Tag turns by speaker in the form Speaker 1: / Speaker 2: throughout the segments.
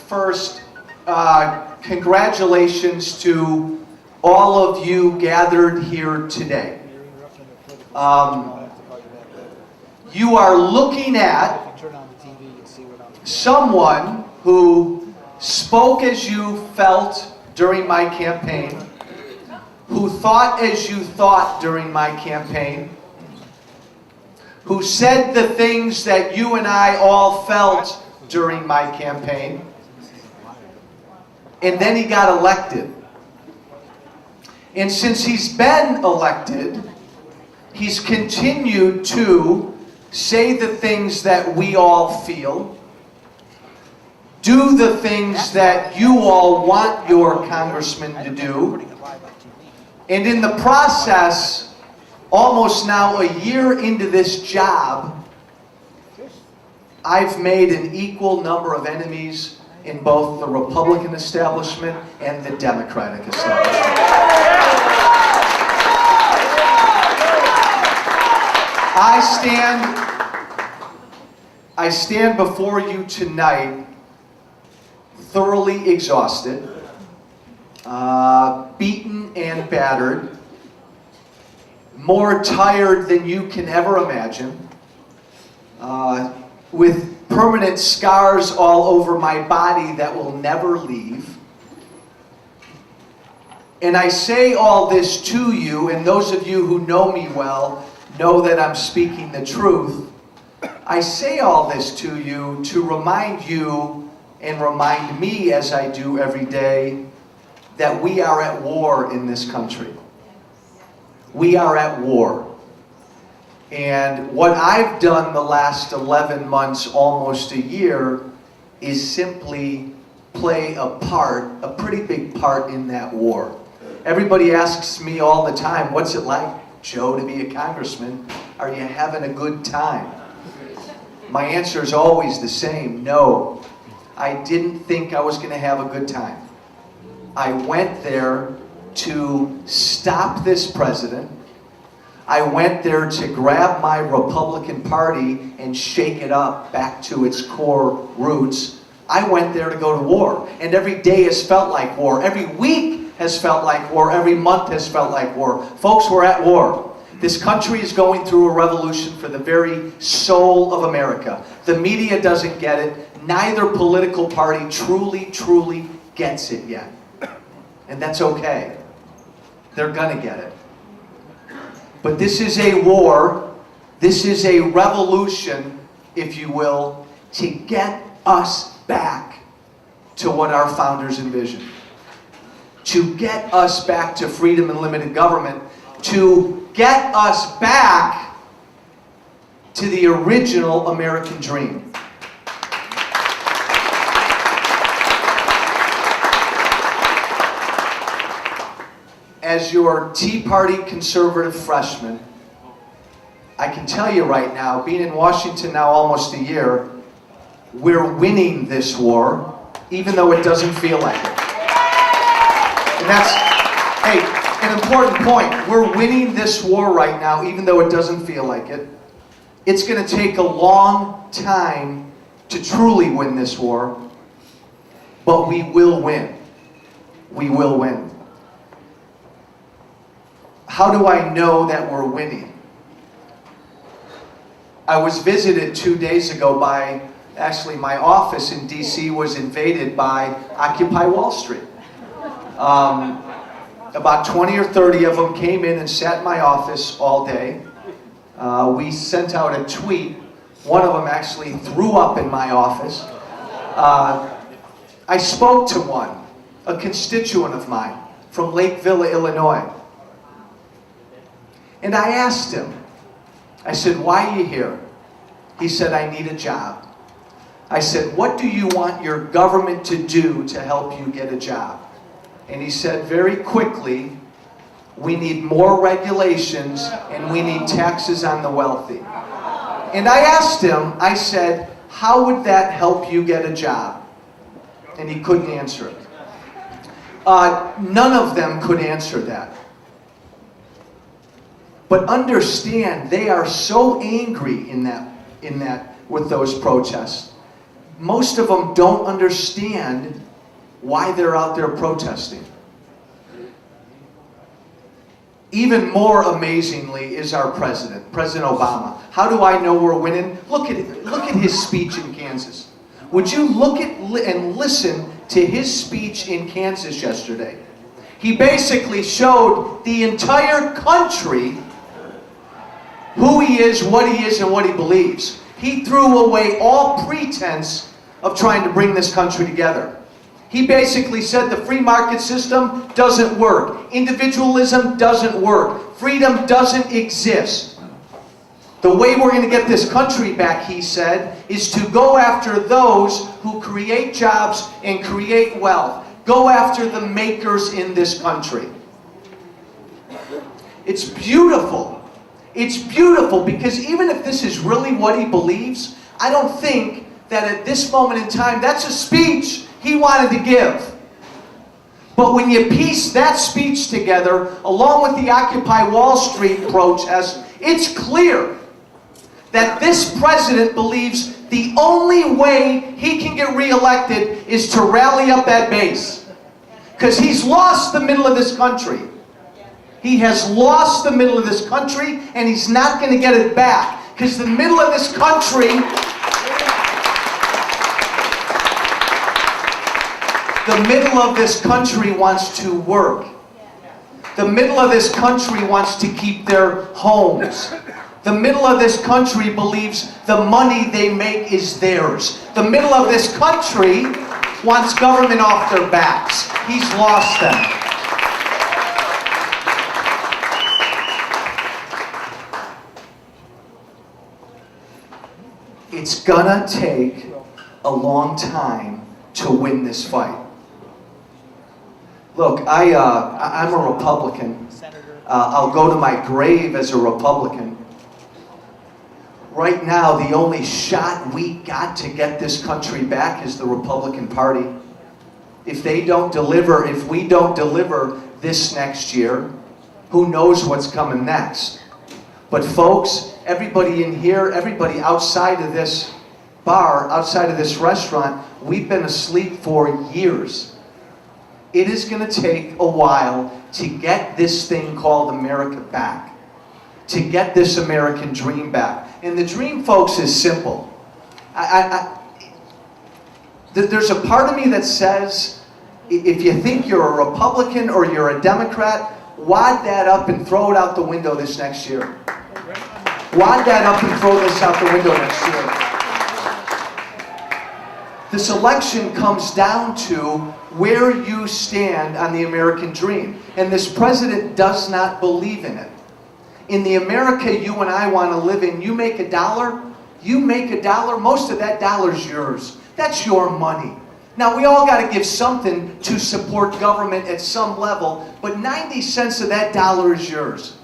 Speaker 1: first, congratulations to all of you gathered here today. You are looking at someone who spoke as you felt during my campaign, who thought as you thought during my campaign, who said the things that you and I all felt during my campaign, and then he got elected. And since he's been elected, he's continued to say the things that we all feel, do the things that you all want your congressman to do, and in the process, almost now a year into this job, I've made an equal number of enemies in both the Republican establishment and the Democratic establishment. I stand before you tonight thoroughly exhausted, beaten and battered, more tired than you can ever imagine, with permanent scars all over my body that will never leave. And I say all this to you, and those of you who know me well know that I'm speaking the truth. I say all this to you to remind you and remind me, as I do every day, that we are at war in this country. We are at war. And what I've done the last 11 months, almost a year, is simply play a part, a pretty big part in that war. Everybody asks me all the time, what's it like, Joe, to be a congressman? Are you having a good time? My answer is always the same, no. I didn't think I was going to have a good time. I went there to stop this president. I went there to grab my Republican Party and shake it up back to its core roots. I went there to go to war. And every day has felt like war. Every week has felt like war. Every month has felt like war. Folks, we're at war. This country is going through a revolution for the very soul of America. The media doesn't get it. Neither political party truly gets it yet. And that's okay. They're gonna get it. But this is a war, this is a revolution, if you will, to get us back to what our founders envisioned. To get us back to freedom and limited government, to get us back to the original American dream. As your Tea Party conservative freshman, I can tell you right now, being in Washington now almost a year, we're winning this war, even though it doesn't feel like it. And that's, hey, an important point. We're winning this war right now, even though it doesn't feel like it. It's going to take a long time to truly win this war, but we will win. We will win. How do I know that we're winning? I was visited 2 days ago by, actually my office in DC was invaded by Occupy Wall Street. About 20 or 30 of them came in and sat in my office all day. We sent out a tweet. One of them actually threw up in my office. I spoke to one, a constituent of mine from Lake Villa, Illinois. And I asked him, I said, why are you here? He said, I need a job. I said, what do you want your government to do to help you get a job? And he said very quickly, we need more regulations and we need taxes on the wealthy. And I asked him, I said, how would that help you get a job? And he couldn't answer it. None of them could answer that. But understand, they are so angry in that with those protests. most of them don't understand why they're out there protesting. Even more amazingly is our president, President Obama. How do I know we're winning? Look at his speech in Kansas. Would you look at and listen to his speech in Kansas yesterday? He basically showed the entire country who he is, and what he believes. He threw away all pretense of trying to bring this country together. He basically said the free market system doesn't work. Individualism doesn't work. Freedom doesn't exist. The way we're going to get this country back, he said, is to go after those who create jobs and create wealth. Go after the makers in this country. It's beautiful. It's beautiful because even if this is really what he believes, I don't think that at this moment in time, that's a speech he wanted to give. But when you piece that speech together, along with the Occupy Wall Street protest, it's clear that this president believes the only way he can get reelected is to rally up that base. Because he's lost the middle of this country. He has lost the middle of this country, and he's not going to get it back. Because the middle of this country, wants to work. The middle of this country wants to keep their homes. The middle of this country believes the money they make is theirs. The middle of this country wants government off their backs. He's lost them. It's gonna take a long time to win this fight. Look, I'm a Republican. I'll go to my grave as a Republican. Right now, the only shot we got to get this country back is the Republican Party. If they don't deliver, if we don't deliver this next year, who knows what's coming next? But folks, everybody in here, everybody outside of this bar, outside of this restaurant, we've been asleep for years. It is going to take a while to get this thing called America back, to get this American dream back. And the dream, folks, is simple. There's a part of me that says, if you think you're a Republican or you're a Democrat, wad that up and throw it out the window this next year. Wad that up and throw this out the window next year. This election comes down to where you stand on the American dream. And this president does not believe in it. In the America you and I want to live in, you make $1, most of that dollar's yours. That's your money. Now, we all got to give something to support government at some level, but 90 cents of that dollar is yours.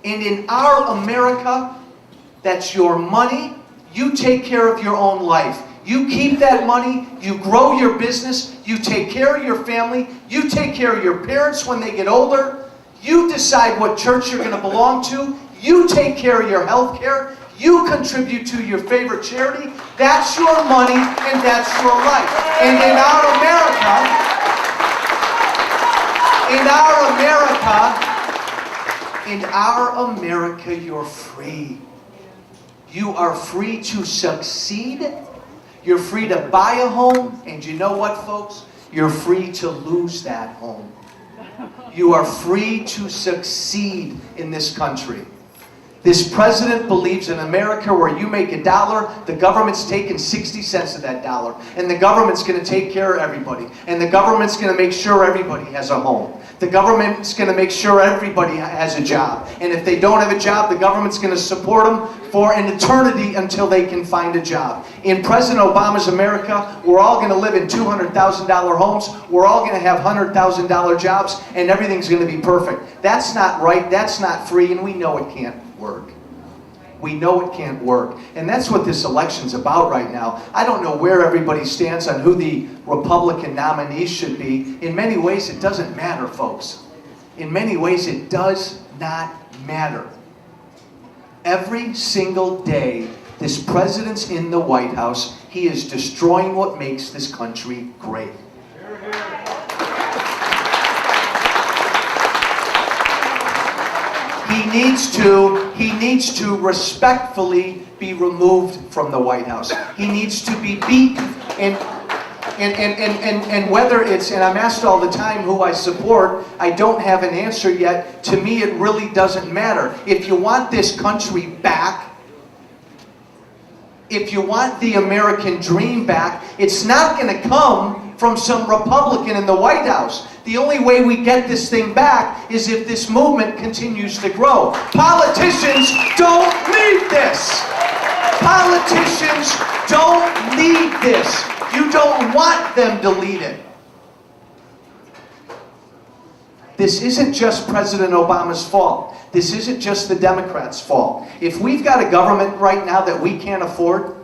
Speaker 1: And in our America, that's your money. You take care of your own life. You keep that money, you grow your business, you take care of your family, you take care of your parents when they get older, you decide what church you're going to belong to, you take care of your health care, you contribute to your favorite charity. That's your money and that's your life. And in our America, you're free. You are free to succeed. You're free to buy a home. And you know what, folks? You're free to lose that home. You are free to succeed in this country. This president believes in America where you make $1, the government's taking 60 cents of that dollar. And the government's going to take care of everybody. And the government's going to make sure everybody has a home. The government's going to make sure everybody has a job. And if they don't have a job, the government's going to support them for an eternity until they can find a job. In President Obama's America, we're all going to live in $200,000 homes. We're all going to have $100,000 jobs. And everything's going to be perfect. That's not right. That's not free. And we know it can't work. We know it can't work. And that's what this election's about right now. I don't know where everybody stands on who the Republican nominee should be. In many ways, it doesn't matter, folks. In many ways, it does not matter. Every single day, this president's in the White House. He is destroying what makes this country great. He needs to respectfully be removed from the White House. He needs to be beaten. And whether it's, and I'm asked all the time who I support, I don't have an answer yet. To me, it really doesn't matter. If you want this country back, if you want the American dream back, it's not going to come from some Republican in the White House. The only way we get this thing back is if this movement continues to grow. Politicians don't need this. Politicians don't need this. You don't want them to lead it. This isn't just President Obama's fault. This isn't just the Democrats' fault. If we've got a government right now that we can't afford,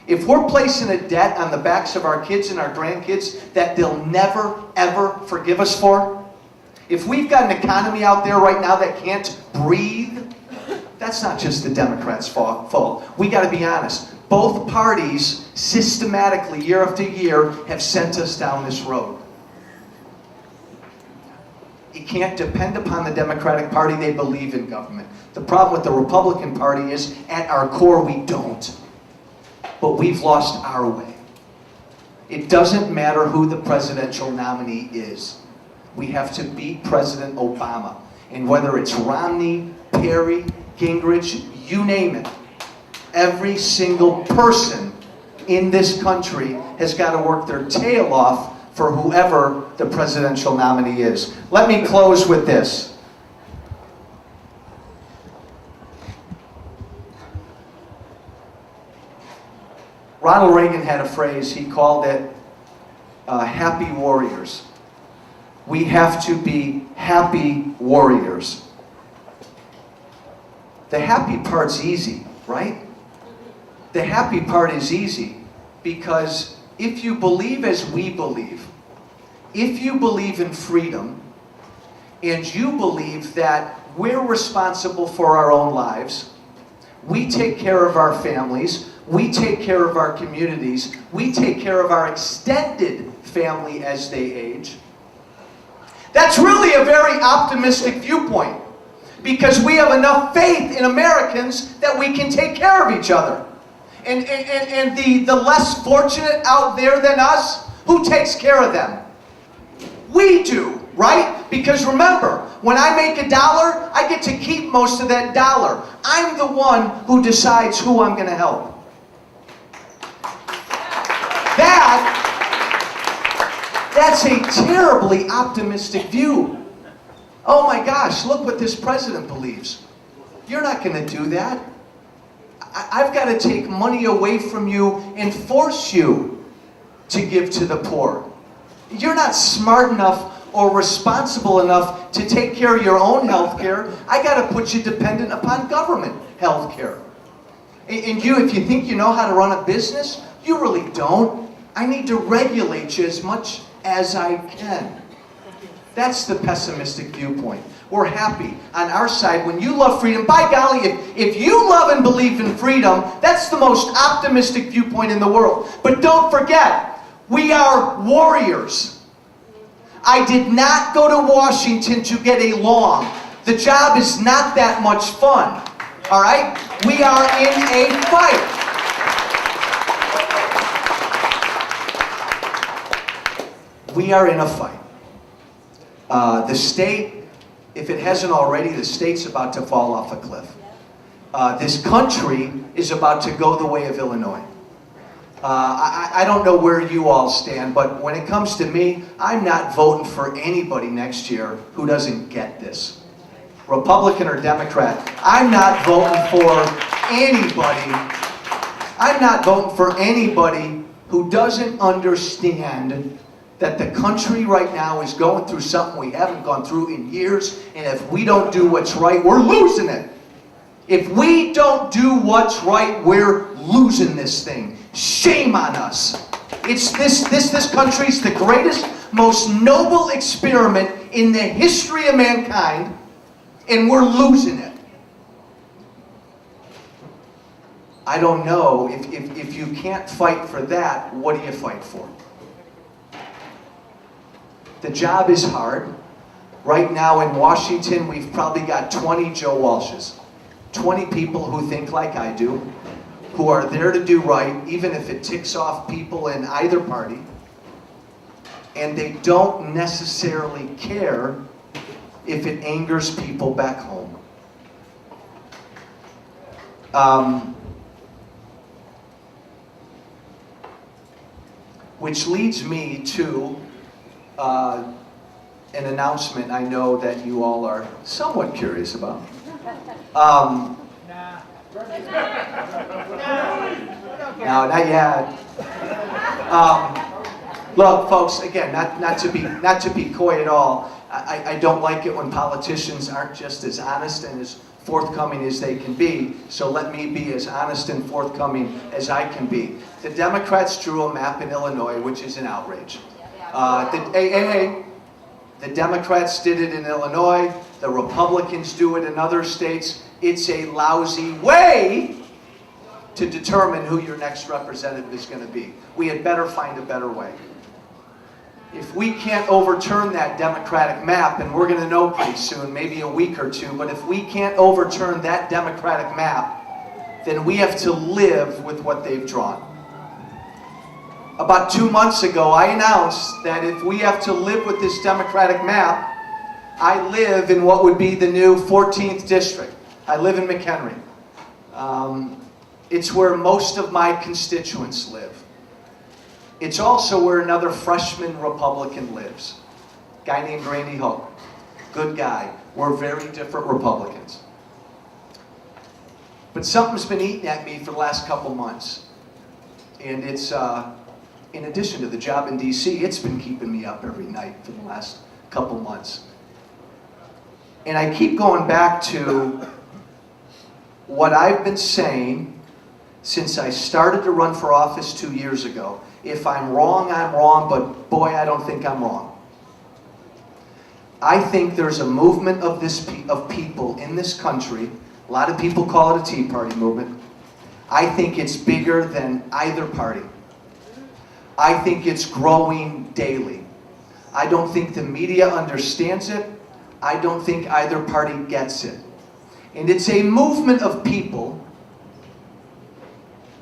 Speaker 1: if we're placing a debt on the backs of our kids and our grandkids that they'll never, ever forgive us for, if we've got an economy out there right now that can't breathe, that's not just the Democrats' fault. We got to be honest. Both parties systematically, year after year, have sent us down this road. You can't depend upon the Democratic Party. They believe in government. The problem with the Republican Party is, at our core, we don't. But we've lost our way. It doesn't matter who the presidential nominee is. We have to beat President Obama. And whether it's Romney, Perry, Gingrich, you name it, every single person in this country has got to work their tail off for whoever the presidential nominee is. Let me close with this. Ronald Reagan had a phrase, he called it happy warriors. We have to be happy warriors. The happy part's easy, right? The happy part is easy because if you believe as we believe, if you believe in freedom, and you believe that we're responsible for our own lives, we take care of our families, we take care of our communities, we take care of our extended family as they age, that's really a very optimistic viewpoint because we have enough faith in Americans that we can take care of each other. And the less fortunate out there than us, who takes care of them? We do, right? Because remember, when I make $1, I get to keep most of that dollar. I'm the one who decides who I'm going to help. That's a terribly optimistic view. Oh my gosh, look what this president believes. You're not going to do that. I've got to take money away from you and force you to give to the poor. You're not smart enough or responsible enough to take care of your own health care. I got to put you dependent upon government health care. And you, if you think you know how to run a business, you really don't. I need to regulate you as much as I can. That's the pessimistic viewpoint. We're happy on our side. When you love freedom, by golly, if you love and believe in freedom, that's the most optimistic viewpoint in the world. But don't forget, we are warriors. I did not go to Washington to get along. The job is not that much fun. All right? We are in a fight. We are in a fight. The state, if it hasn't already, the state's about to fall off a cliff. This country is about to go the way of Illinois. I don't know where you all stand, but when it comes to me, I'm not voting for anybody next year who doesn't get this. Republican or Democrat, I'm not voting for anybody. I'm not voting for anybody who doesn't understand that the country right now is going through something we haven't gone through in years, and if we don't do what's right, we're losing it. If we don't do what's right, we're losing this thing. Shame on us. It's this country's the greatest, most noble experiment in the history of mankind, and we're losing it. I don't know, if you can't fight for that, what do you fight for? The job is hard. Right now in Washington, we've probably got 20 Joe Walshes. 20 people who think like I do, who are there to do right, even if it ticks off people in either party. And they don't necessarily care if it angers people back home. Which leads me to an announcement I know that you all are somewhat curious about. No, not yet. Look, folks, again, not to be coy at all. I don't like it when politicians aren't just as honest and as forthcoming as they can be, so let me be as honest and forthcoming as I can be. The Democrats drew a map in Illinois, which is an outrage. The Democrats did it in Illinois, the Republicans do it in other states. It's a lousy way to determine who your next representative is going to be. We had better find a better way. If we can't overturn that Democratic map, and we're going to know pretty soon, maybe a week or two, but if we can't overturn that Democratic map, then we have to live with what they've drawn. About 2 months ago, I announced that if we have to live with this Democratic map, I live in what would be the new 14th district. I live in McHenry. It's where most of my constituents live. It's also where another freshman Republican lives. A guy named Randy Hoke. Good guy. We're very different Republicans. But something's been eating at me for the last couple months. And it's, in addition to the job in DC, it's been keeping me up every night for the last couple months. And I keep going back to what I've been saying since I started to run for office 2 years ago. If I'm wrong, I'm wrong, but boy, I don't think I'm wrong. I think there's a movement of people in this country. A lot of people call it a Tea Party movement. I think it's bigger than either party. I think it's growing daily. I don't think the media understands it. I don't think either party gets it. And it's a movement of people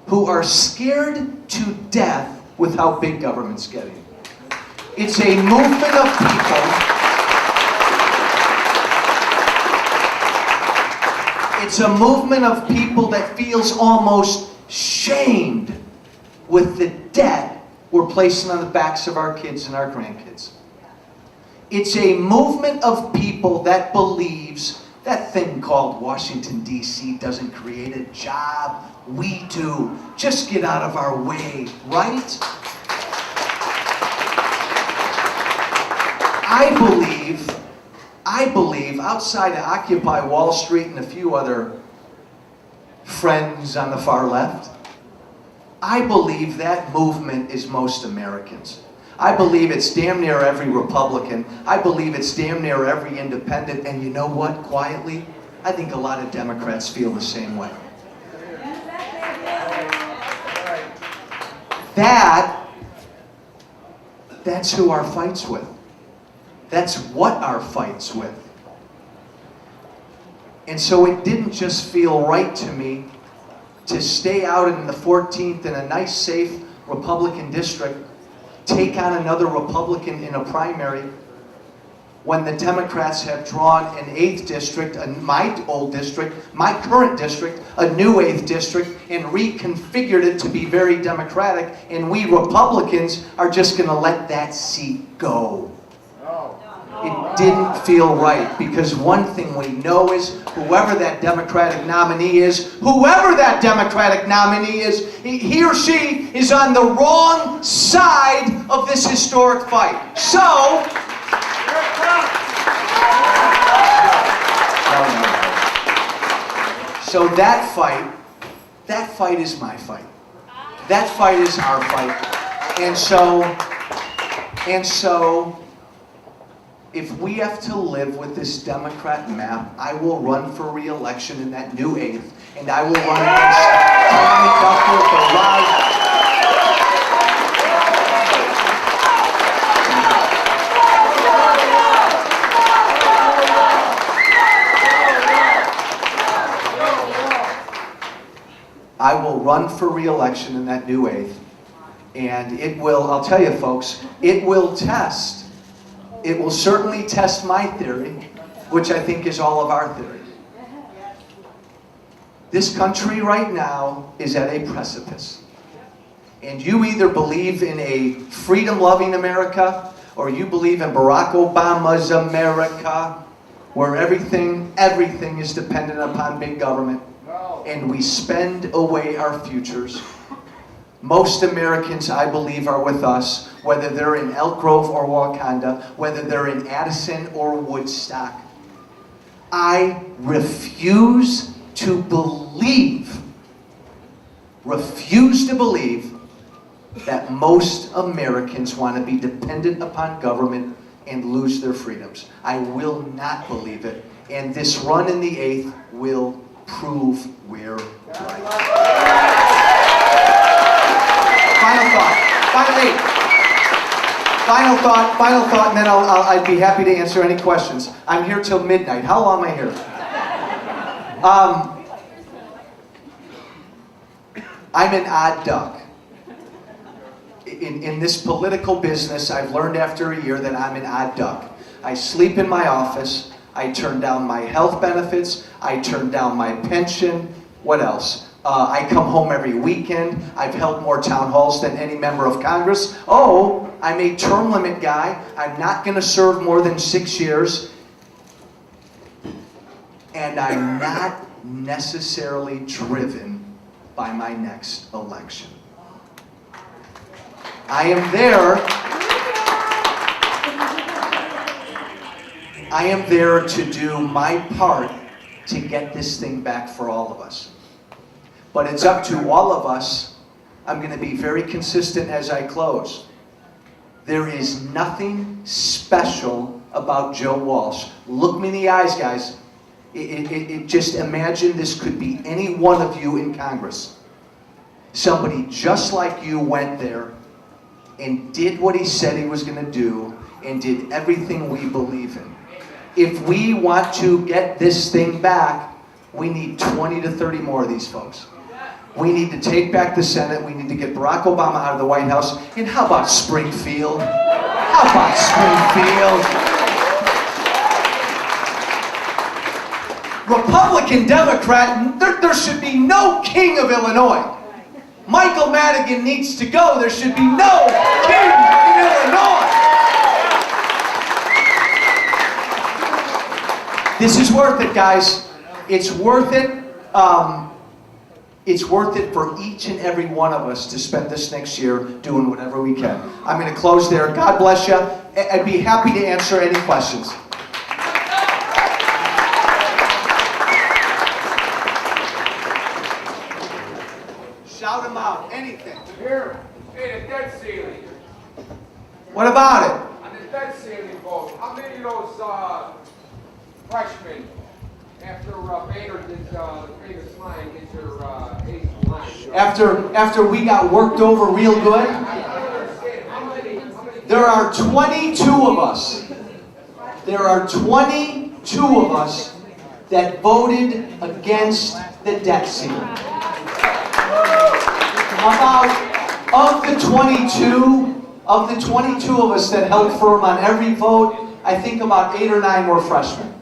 Speaker 1: who are scared to death with how big government's getting. It's a movement of people. It's a movement of people that feels almost shamed with the debt we're placing on the backs of our kids and our grandkids. It's a movement of people that believes that thing called Washington, D.C. doesn't create a job. We do. Just get out of our way, right? I believe, outside of Occupy Wall Street and a few other friends on the far left, I believe that movement is most Americans. I believe it's damn near every Republican. I believe it's damn near every independent. And you know what, quietly, I think a lot of Democrats feel the same way. That's who our fight's with. That's what our fight's with. And so it didn't just feel right to me to stay out in the 14th in a nice, safe Republican district, take on another Republican in a primary, when the Democrats have drawn an 8th district, my old district, my current district, a new 8th district, and reconfigured it to be very Democratic, and we Republicans are just going to let that seat go. It didn't feel right, because one thing we know is whoever that Democratic nominee is, he or she is on the wrong side of this historic fight. So, so that fight is my fight. That fight is our fight. And so, if we have to live with this Democrat map, I will run for re-election in that new 8th, and I will run against Tommy Duckworth for life. I will run for re-election in that new 8th, and it will, I'll tell you folks, it will certainly test my theory, which I think is all of our theory. This country right now is at a precipice. And you either believe in a freedom-loving America, or you believe in Barack Obama's America, where everything is dependent upon big government. And we spend away our futures. Most Americans, I believe, are with us, whether they're in Elk Grove or Wakanda, whether they're in Addison or Woodstock. I refuse to believe that most Americans want to be dependent upon government and lose their freedoms. I will not believe it. And this run in the 8th will prove we're right. Final thought, and then I'd be happy to answer any questions. I'm here till midnight. How long am I here? I'm an odd duck. In this political business, I've learned after a year that I'm an odd duck. I sleep in my office. I turn down my health benefits. I turn down my pension. What else? I come home every weekend. I've held more town halls than any member of Congress. Oh, I'm a term limit guy. I'm not going to serve more than 6 years. And I'm not necessarily driven by my next election. I am there to do my part to get this thing back for all of us. But it's up to all of us. I'm going to be very consistent as I close. There is nothing special about Joe Walsh. Look me in the eyes, guys. Just imagine this could be any one of you in Congress. Somebody just like you went there and did what he said he was going to do and did everything we believe in. If we want to get this thing back, we need 20 to 30 more of these folks. We need to take back the Senate. We need to get Barack Obama out of the White House. And how about Springfield? How about Springfield? Republican, Democrat, there should be no king of Illinois. Michael Madigan needs to go. There should be no king in Illinois. This is worth it, guys. It's worth it. It's worth it for each and every one of us to spend this next year doing whatever we can. I'm going to close there. God bless you. I'd be happy to answer any questions. Shout them out. Anything.
Speaker 2: Here, hey, the debt ceiling.
Speaker 1: What about it?
Speaker 2: On the debt ceiling vote, how many of those freshmen, after Boehner did the famous line, get your eighth line?
Speaker 1: After we got worked over real good? There are 22 of us. There are 22 of us that voted against the debt ceiling. Of the 22 of us that held firm on every vote, I think about 8 or 9 were freshmen.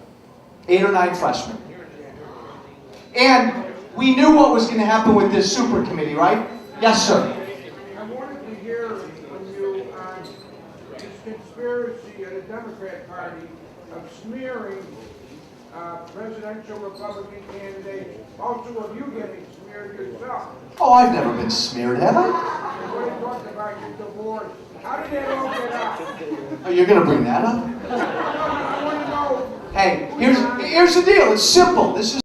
Speaker 1: 8 or 9 freshmen. And we knew what was going to happen with this super committee, right? Yes, sir.
Speaker 2: I wanted to hear from you on this conspiracy of the Democrat Party of smearing presidential Republican candidates, also of you getting smeared yourself.
Speaker 1: Oh, I've never been smeared, have I?
Speaker 2: What are you talking about your divorce? How did that all get out?
Speaker 1: Oh, you're going to bring that up?
Speaker 2: I want to know.
Speaker 1: Hey, here's the deal. It's simple. This is